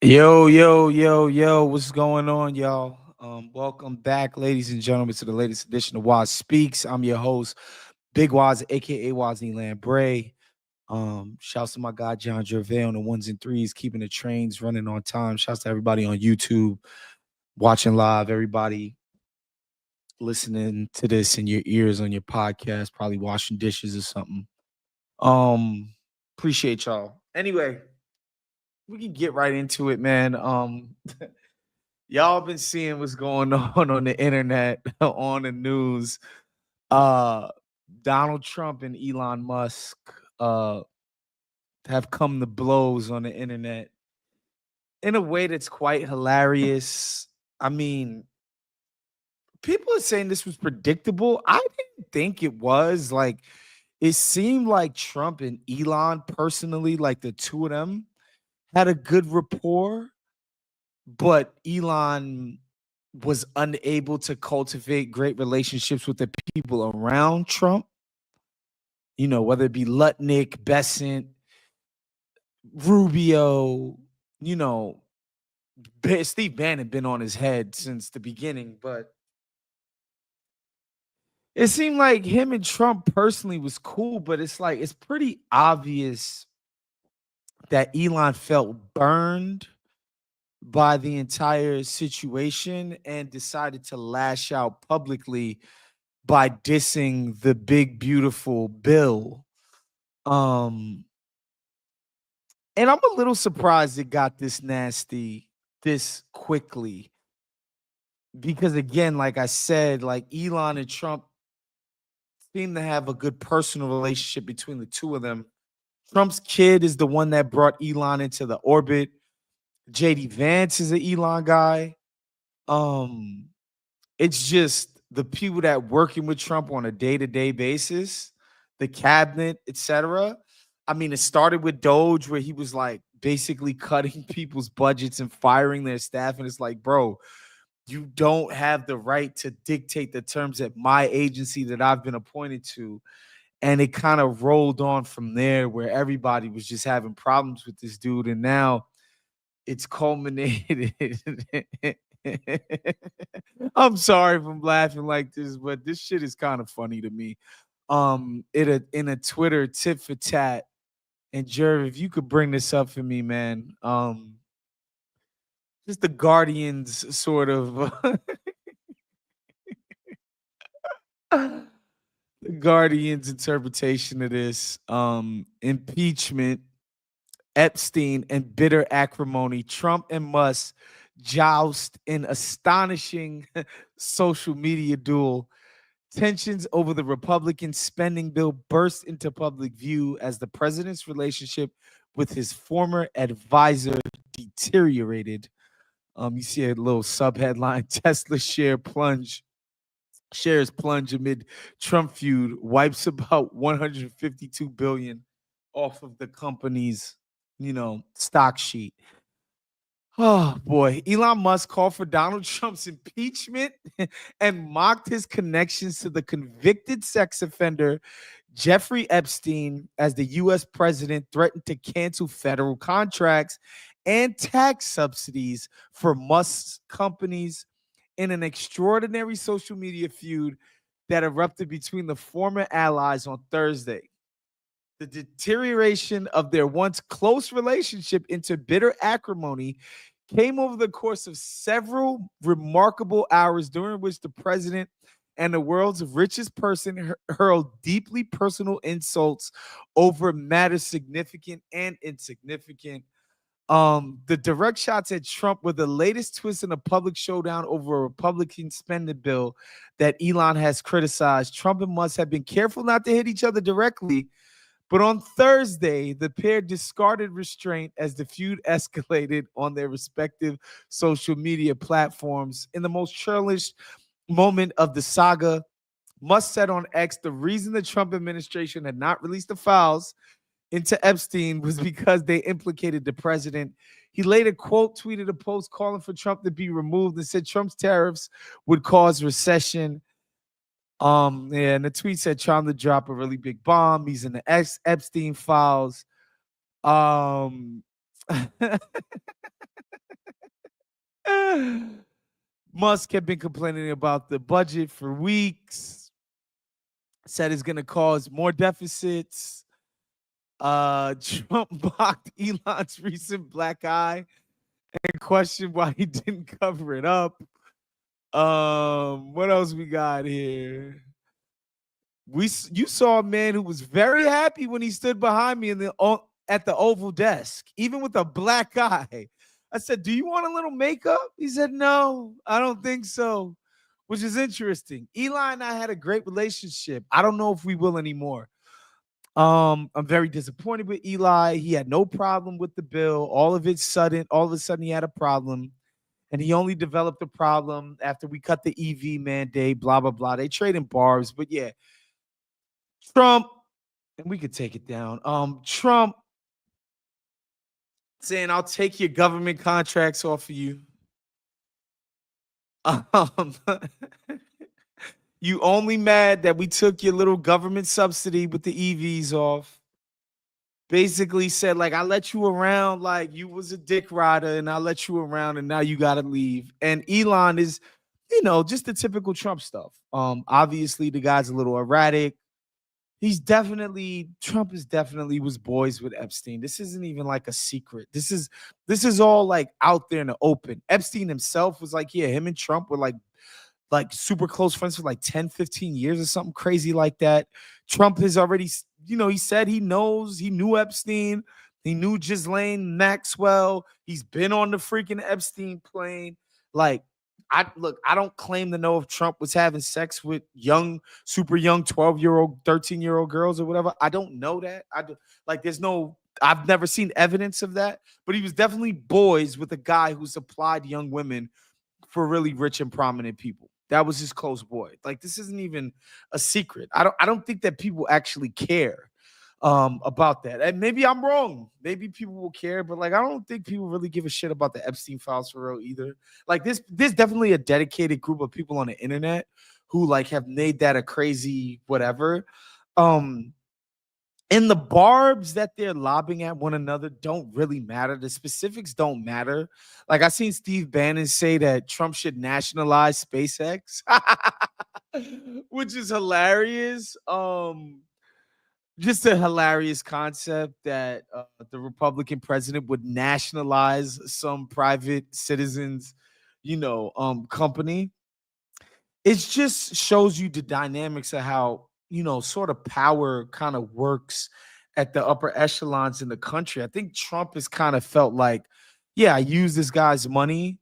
Yo, what's going on, y'all? Welcome back, ladies and gentlemen, to the latest edition of Wos Speaks. I'm your host, Big Wos, aka Wosny Lambre. Shouts to my guy John Gervais on the ones and threes, keeping the trains running on time. Shouts to everybody on YouTube, watching live, everybody listening to this in your ears on your podcast, probably washing dishes or something. Um, Appreciate y'all. Anyway, we can get right into it, man. Y'all been seeing what's going on the internet, on the news. Uh Donald Trump and Elon Musk uh have come to blows on the internet in a way that's quite hilarious. I mean, people are saying this was predictable. I didn't think it was. Like, it seemed like Trump and Elon personally, like the two of them, had a good rapport, but Elon was unable to cultivate great relationships with the people around Trump, whether it be Lutnick, Besant, Rubio, you know, Steve Bannon been on his head since the beginning, but it seemed like him and Trump personally was cool, but it's like it's pretty obvious that Elon felt burned by the entire situation and decided to lash out publicly by dissing the big beautiful bill. Um and I'm a little surprised it got this nasty this quickly because again, like I said, like Elon and Trump seem to have a good personal relationship between the two of them. Trump's kid is the one that brought Elon into the orbit. JD Vance is an Elon guy. Um it's just the people that working with Trump on a day-to-day basis, the cabinet, etc. I mean, it started with Doge, where he was like basically cutting people's budgets and firing their staff. And it's like, bro, you don't have the right to dictate the terms at my agency that I've been appointed to. And it kind of rolled on from there where everybody was just having problems with this dude. And now it's culminated. I'm sorry if I'm laughing like this, but this shit is kind of funny to me. In a Twitter tit for tat, and Jerv, if you could bring this up for me, man. Just the Guardians sort of the Guardians interpretation of this impeachment, Epstein, and bitter acrimony. Trump and Musk joust in astonishing social media duel. Tensions over the Republican spending bill burst into public view as the president's relationship with his former advisor deteriorated. You see a little subheadline: Tesla shares plunge amid Trump feud, wipes about 152 billion off of the company's, stock sheet. Oh boy, Elon Musk called for Donald Trump's impeachment and mocked his connections to the convicted sex offender Jeffrey Epstein as the US president threatened to cancel federal contracts and tax subsidies for Musk's companies in an extraordinary social media feud that erupted between the former allies on Thursday. The deterioration of their once close relationship into bitter acrimony came over the course of several remarkable hours during which the president and the world's richest person hurled deeply personal insults over matters significant and insignificant. The direct shots at Trump were the latest twist in a public showdown over a Republican spending bill that Elon has criticized. Trump and Musk have been careful not to hit each other directly, but on Thursday, the pair discarded restraint as the feud escalated on their respective social media platforms. In the most churlish moment of the saga, Musk said on X the reason the Trump administration had not released the files into Epstein was because they implicated the president. He later quote tweeted a post calling for Trump to be removed and said Trump's tariffs would cause recession. And the tweet said trying to drop a really big bomb. He's in the Epstein files. Um Musk had been complaining about the budget for weeks, said it's going to cause more deficits. Trump mocked Elon's recent black eye and questioned why he didn't cover it up. What else we got here? You saw a man who was very happy when he stood behind me at the Oval desk, even with a black eye. I said, "Do you want a little makeup?" He said, "No, I don't think so," which is interesting. Eli and I had a great relationship. I don't know if we will anymore. I'm very disappointed with Eli. He had no problem with the bill. All of a sudden, he had a problem. And he only developed a problem after we cut the EV mandate, blah, blah, blah. They trade in barbs. But yeah, Trump, and we could take it down. Trump saying, I'll take your government contracts off of you. Um, you only mad that we took your little government subsidy with the EVs off. Basically said, like, I let you around like you was a dick rider, and I let you around, and now you gotta leave. And Elon is, just the typical Trump stuff. Obviously the guy's a little erratic. Trump is definitely was boys with Epstein. This isn't even like a secret. This is all like out there in the open. Epstein himself was like, yeah, him and Trump were like super close friends for like 10, 15 years or something crazy like that. Trump has already, he said he knew Epstein. He knew Ghislaine Maxwell. He's been on the freaking Epstein plane. Like, I don't claim to know if Trump was having sex with super young 12-year-old, 13-year-old girls or whatever. I don't know that. I've never seen evidence of that, but he was definitely boys with a guy who supplied young women for really rich and prominent people. That was his close boy. Like, this isn't even a secret. I don't think that people actually care about that. And maybe I'm wrong. Maybe people will care, but like I don't think people really give a shit about the Epstein files for real either. Like there's definitely a dedicated group of people on the internet who like have made that a crazy whatever. Um and the barbs that they're lobbing at one another don't really matter. The specifics don't matter. Like I seen Steve Bannon say that Trump should nationalize SpaceX, which is hilarious. Just a hilarious concept that the Republican president would nationalize some private citizens, company. It just shows you the dynamics of how, sort of power kind of works at the upper echelons in the country. I think Trump has kind of felt like, yeah, I use this guy's money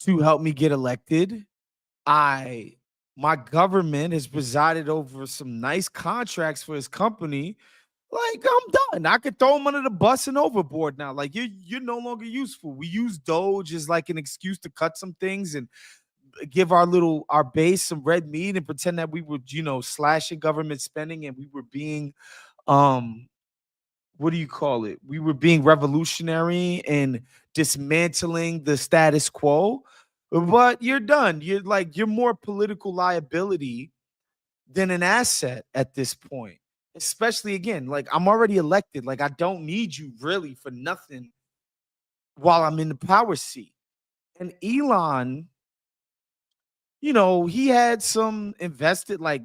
to help me get elected. My government has presided over some nice contracts for his company. Like, I'm done. I could throw him under the bus and overboard now. Like, you're no longer useful. We use Doge as like an excuse to cut some things and give our base some red meat and pretend that we were, slashing government spending and we were being what do you call it? We were being revolutionary and dismantling the status quo. But you're done. You're more political liability than an asset at this point. Especially again, like I'm already elected. Like I don't need you really for nothing while I'm in the power seat. And Elon, he had some invested, like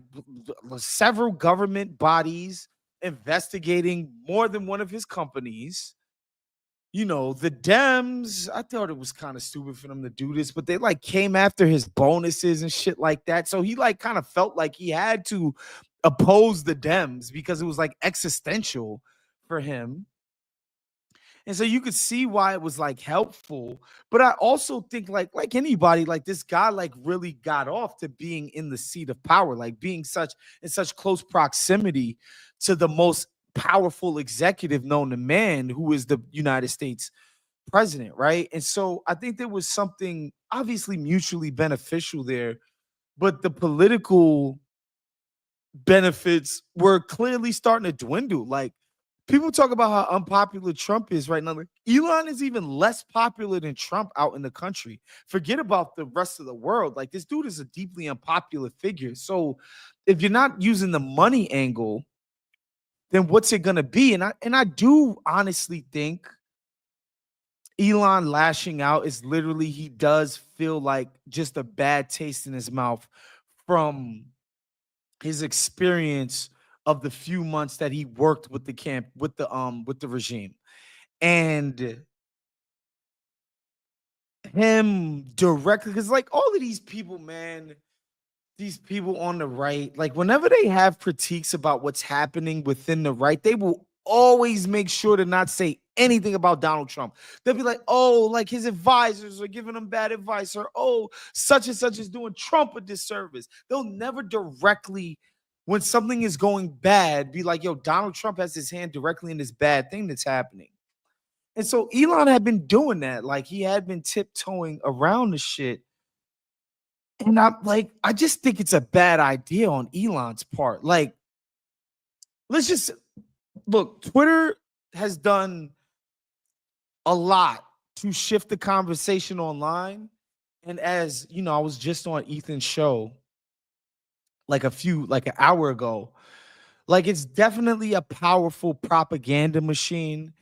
several government bodies investigating more than one of his companies. The Dems, I thought it was kind of stupid for them to do this, but they like came after his bonuses and shit like that. So he like kind of felt like he had to oppose the Dems because it was like existential for him. And so you could see why it was like helpful. But I also think like anybody, like this guy like really got off to being in the seat of power, like being in such close proximity to the most powerful executive known to man, who is the United States president, right? And so I think there was something obviously mutually beneficial there, but the political benefits were clearly starting to dwindle. Like people talk about how unpopular Trump is right now. Like, Elon is even less popular than Trump out in the country. Forget about the rest of the world. Like this dude is a deeply unpopular figure. So if you're not using the money angle, then what's it gonna be? And I do honestly think Elon lashing out is literally he does feel like just a bad taste in his mouth from his experience of the few months that he worked with the camp with the regime. And him directly, because like all of these people, man, these people on the right, like whenever they have critiques about what's happening within the right, they will always make sure to not say anything about Donald Trump. They'll be like, oh, like his advisors are giving him bad advice, or oh, such and such is doing Trump a disservice. They'll never directly, when something is going bad, be like, yo, Donald Trump has his hand directly in this bad thing that's happening. And so Elon had been doing that. Like he had been tiptoeing around the shit. And I'm like, I just think it's a bad idea on Elon's part. Like, let's just look, Twitter has done a lot to shift the conversation online. And as you know, I was just on Ethan's show like an hour ago. Like, it's definitely a powerful propaganda machine.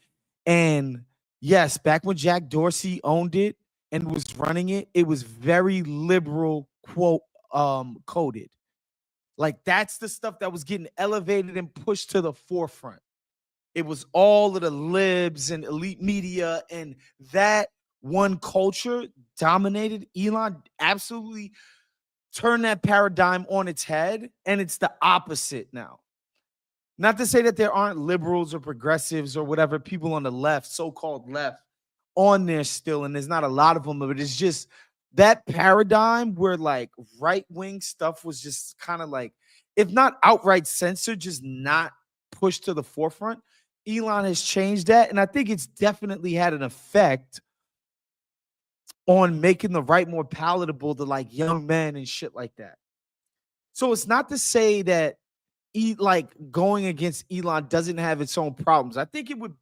And yes, back when Jack Dorsey owned it and was running it, it was very liberal quote coded. Like that's the stuff that was getting elevated and pushed to the forefront. It was all of the libs and elite media, and that one culture dominated. Elon absolutely turned that paradigm on its head, and it's the opposite now. Not to say that there aren't liberals or progressives or whatever people on the left, so-called left, on there still, and there's not a lot of them, but it's just that paradigm where like right-wing stuff was just kind of like, if not outright censored, just not pushed to the forefront. Elon has changed that, and I think it's definitely had an effect on making the right more palatable to like young men and shit like that. So it's not to say that like going against Elon doesn't have its own problems. I think it would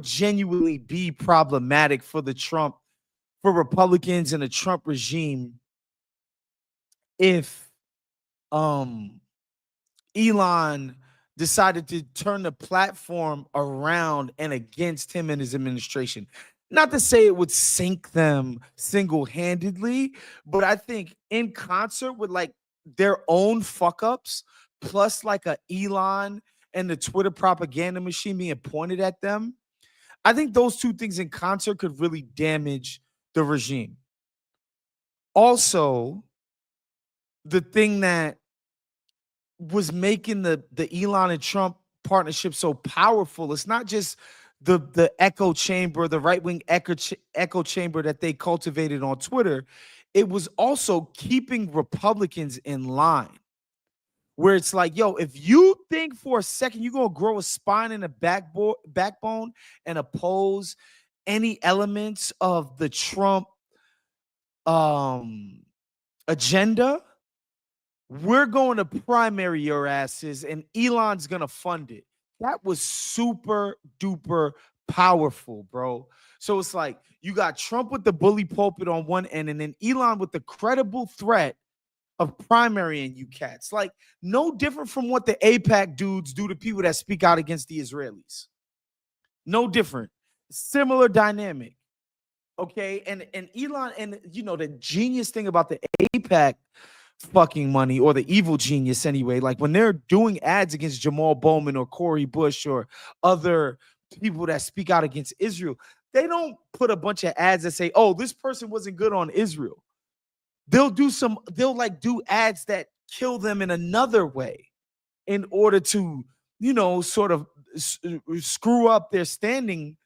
genuinely be problematic for Republicans and the Trump regime if Elon decided to turn the platform around and against him and his administration. Not to say it would sink them single-handedly, but I think in concert with like their own fuck ups, plus like a Elon and the Twitter propaganda machine being pointed at them, I think those two things in concert could really damage the regime. Also, the thing that was making the Elon and Trump partnership so powerful, it's not just the echo chamber, the right-wing echo chamber that they cultivated on Twitter. It was also keeping Republicans in line, where it's like, yo, if you think for a second you're gonna grow a spine and a backbone and oppose any elements of the Trump agenda, we're going to primary your asses and Elon's going to fund it. That was super duper powerful, bro. So it's like you got Trump with the bully pulpit on one end and then Elon with the credible threat of primarying you cats. Like no different from what the AIPAC dudes do to people that speak out against the Israelis. No different. Similar dynamic. Okay. And Elon, and you know, the genius thing about the AIPAC fucking money, or the evil genius anyway, like when they're doing ads against Jamal Bowman or Corey Bush or other people that speak out against Israel, they don't put a bunch of ads that say, oh, this person wasn't good on Israel. They'll do ads that kill them in another way in order to, you know, sort of screw up their standing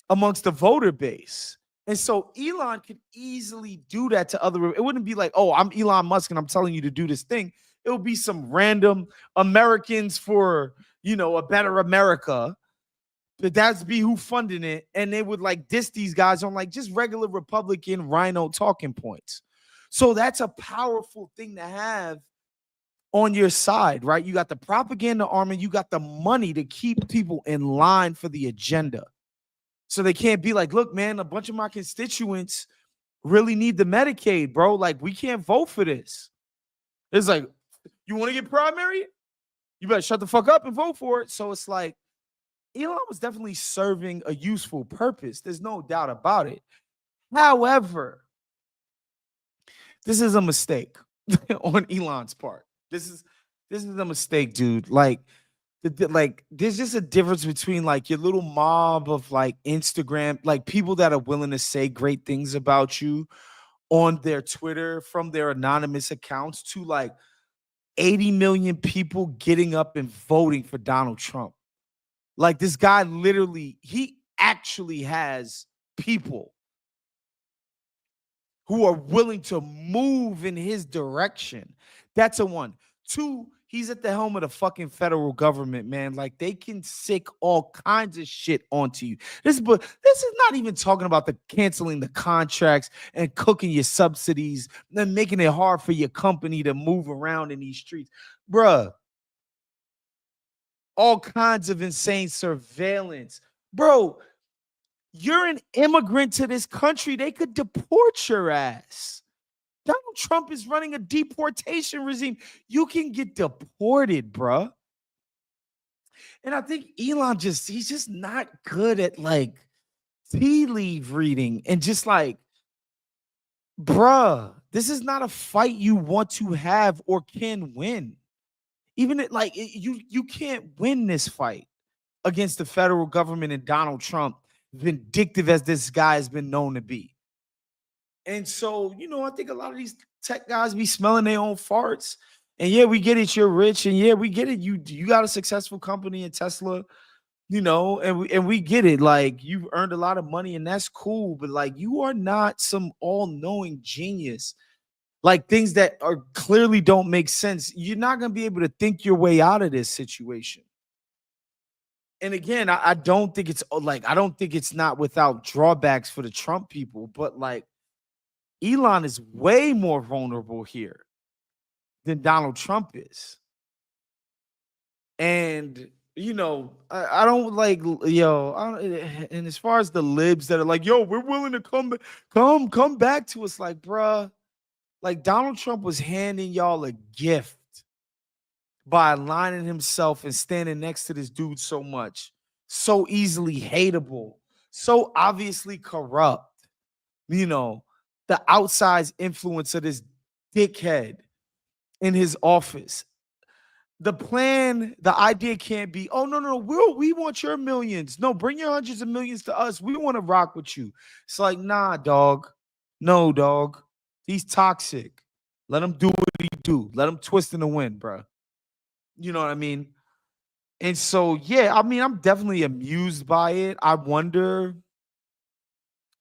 amongst the voter base. And so Elon could easily do that to other. It wouldn't be like, oh, I'm Elon Musk and I'm telling you to do this thing. It would be some random Americans for, you know, a better America. But that's be who funding it. And they would like diss these guys on like just regular Republican rhino talking points. So that's a powerful thing to have on your side, right? You got the propaganda arm and you got the money to keep people in line for the agenda. So they can't be like, look, man, a bunch of my constituents really need the Medicaid, bro. Like, we can't vote for this. It's like, you want to get primary? You better shut the fuck up and vote for it. So it's like, Elon was definitely serving a useful purpose. There's no doubt about it. However, this is a mistake on Elon's part. This is a mistake, dude. Like, like there's just a difference between like your little mob of like Instagram, like people that are willing to say great things about you on their Twitter from their anonymous accounts to like 80 million people getting up and voting for Donald Trump. Like this guy literally, he actually has people who are willing to move in his direction. That's a one. Two, he's at the helm of the fucking federal government, man. Like they can sick all kinds of shit onto you. But this is not even talking about the canceling the contracts and cooking your subsidies and making it hard for your company to move around in these streets. Bruh, all kinds of insane surveillance. Bro, you're an immigrant to this country. They could deport your ass. Donald Trump is running a deportation regime. You can get deported, bruh. And I think Elon he's just not good at like tea leaf reading and just like, bruh, this is not a fight you want to have or can win. Even you can't win this fight against the federal government and Donald Trump, vindictive as this guy has been known to be. And so, I think a lot of these tech guys be smelling their own farts. And yeah, we get it, you're rich, and yeah, we get it. You got a successful company in Tesla, and we get it. Like you've earned a lot of money, and that's cool, but like you are not some all-knowing genius. Like things that are clearly don't make sense. You're not gonna be able to think your way out of this situation. And again, I don't think I don't think it's not without drawbacks for the Trump people, but like Elon is way more vulnerable here than Donald Trump is. And I don't like and as far as the libs that are like, yo, we're willing to come back to us, like, bruh, like Donald Trump was handing y'all a gift by aligning himself and standing next to this dude so much, so easily hateable, so obviously corrupt, the outsized influence of this dickhead in his office. The idea can't be, oh, no, we want your millions. No, bring your hundreds of millions to us. We want to rock with you. It's like, nah, dog. No, dog. He's toxic. Let him do what he do. Let him twist in the wind, bro. You know what I mean? And so, yeah, I mean, I'm definitely amused by it. I wonder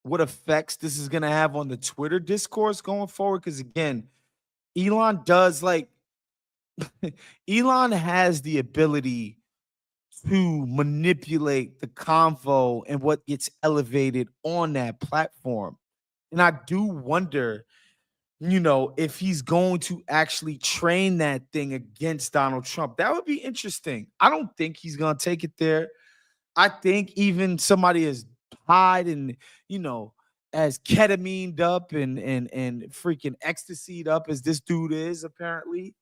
what effects this is going to have on the Twitter discourse going forward. Because again, Elon does like, Elon has the ability to manipulate the convo and what gets elevated on that platform. And I do wonder, if he's going to actually train that thing against Donald Trump. That would be interesting. I don't think he's going to take it there. I think even somebody as high and, as ketamined up and freaking ecstasied up as this dude is apparently,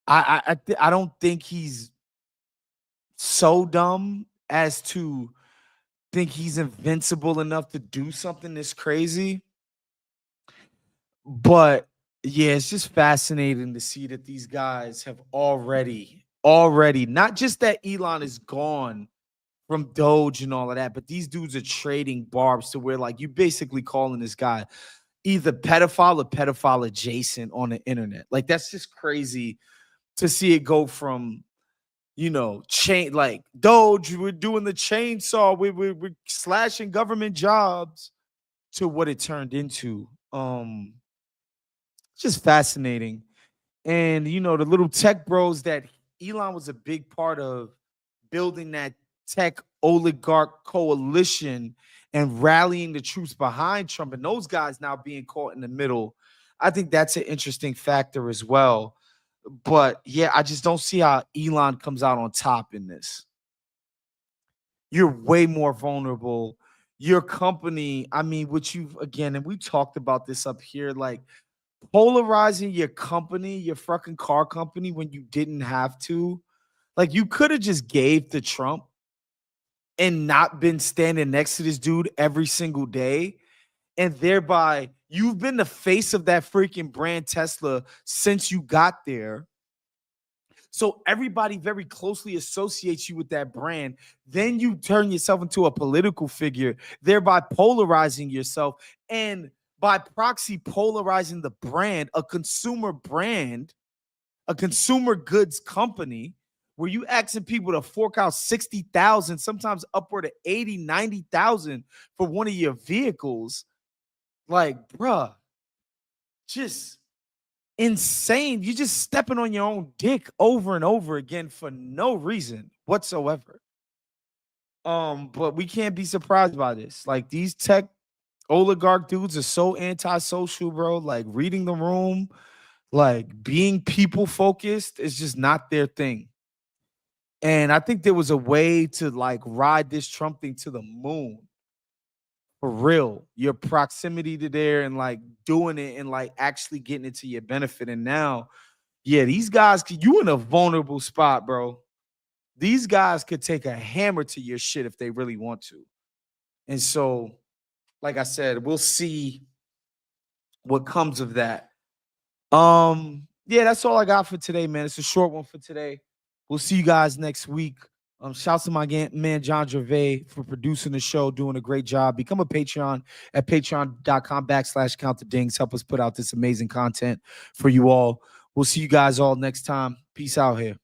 I don't think he's so dumb as to think he's invincible enough to do something this crazy. But yeah, it's just fascinating to see that these guys have already, not just that Elon is gone from Doge and all of that, but these dudes are trading barbs to where like you basically calling this guy either pedophile or pedophile adjacent on the internet. Like that's just crazy to see it go from chain like Doge, we're doing the chainsaw, we're slashing government jobs to what it turned into. Just fascinating. And the little tech bros that Elon was a big part of building that tech oligarch coalition and rallying the troops behind Trump, and those guys now being caught in the middle. I think that's an interesting factor as well. But yeah, I just don't see how Elon comes out on top in this. You're way more vulnerable. Your company, I mean, which you've again, and we talked about this up here, like polarizing your company, your fucking car company when you didn't have to. Like you could have just gave to Trump and not been standing next to this dude every single day, and thereby you've been the face of that freaking brand Tesla since you got there. So everybody very closely associates you with that brand. Then you turn yourself into a political figure, thereby polarizing yourself, and by proxy polarizing the brand, a consumer goods company, where you asking people to fork out 60,000, sometimes upward of 80, 90,000 for one of your vehicles. Like, bruh, just insane. You're just stepping on your own dick over and over again for no reason whatsoever. But we can't be surprised by this. Like, these tech oligarch dudes are so antisocial, bro. Like, reading the room, like being people focused is just not their thing. And I think there was a way to like ride this Trump thing to the moon. For real, your proximity to there and like doing it and like actually getting it to your benefit. And now, yeah, these guys, you in a vulnerable spot, bro. These guys could take a hammer to your shit if they really want to. And so, like I said, we'll see what comes of that. Yeah, that's all I got for today, man. It's a short one for today. We'll see you guys next week. Shouts to my man John Gervais for producing the show, doing a great job. Become a Patreon at patreon.com/count the dings. Help us put out this amazing content for you all. We'll see you guys all next time. Peace out here.